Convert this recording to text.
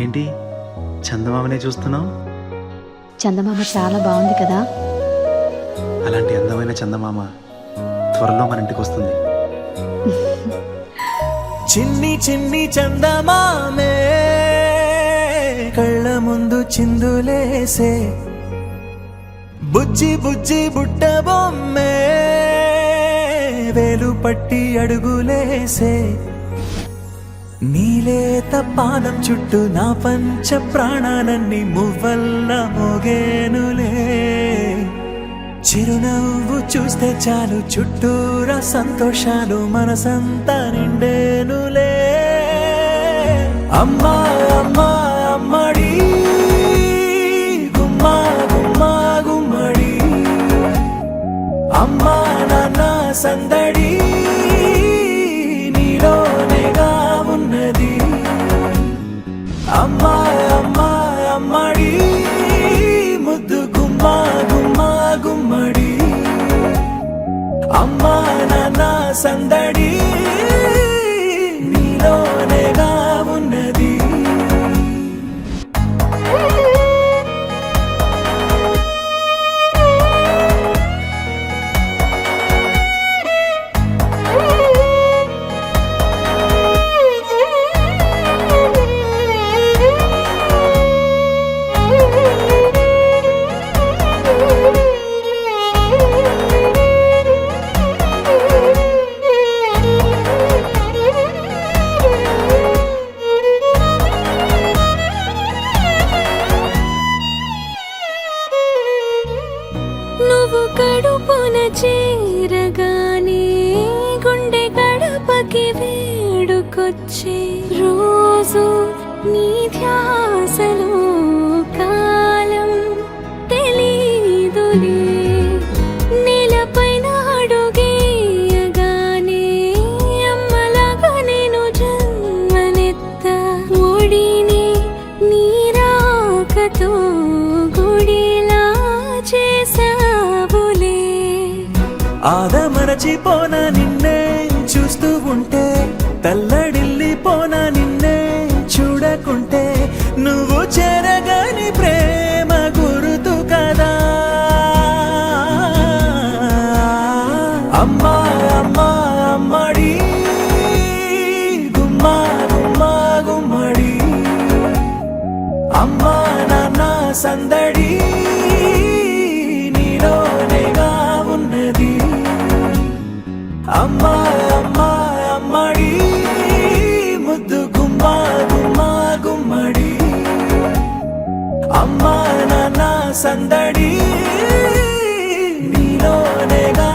ఏంటి చందమామనే చూస్తున్నావు? చందమామ చాలా బాగుంది కదా. అలాంటి అందమైన చందమామ త్వరలో మన ఇంటికి వస్తుంది. చిన్ని చిన్ని చందమామే కళ్ళ ముందు చిందులేసే, బుజ్జి బుజ్జి బుట్ట బొమ్మే వేలు పట్టి అడుగులేసే, నీలేత పానం చుట్టూ నా పంచ ప్రాణాలన్నీ మువ్వల్ల మోగేనులే, చిరునవ్వు చూస్తే చాలు చుట్టూరా సంతోషాలు మనసంతా నిండేనులే. అమ్మా అమ్మా అమ్మడి గుమ్మా గుమ్మా గుమ్మడి, అమ్మా నాన్న సందడి నీలోనేగా ఉన్నది. అమ్మా అమ్మా అమ్మడి ముద్దు గుమ్మా గుమ్మా గుమ్మడి, అమ్మా నాన్న సందడి నీలోనేగా ఉన్నది. నువ్వు కడుపున చేరగానే గుండె గడపకి వేడుకొచ్చే, రోజు నీ ధ్యాసలో కాలం తెలీదులే, నేలపైన అడుగేయగానే అమ్మలాగా నేను జన్మనెత్త, ఒడిని నీ రాకతో గుడిలా చేసావులే. ఆదమరచిపోనా నిన్నే చూస్తూ ఉంటే, తల్లడిల్లిపోనా నిన్నే చూడకుంటే, నువ్వు చెరగని ప్రేమ గురుతు కదా. అమ్మా అమ్మా అమ్మడి గుమ్మా గుమ్మా గుమ్మడి, అమ్మా నాన్న సందడి నీలోనేగా ఉన్నది. అమ్మా అమ్మా అమ్మడి ముద్దు గుమ్మా గుమ్మా గుమ్మడి, అమ్మా నాన్న సందడి నీలోనేగా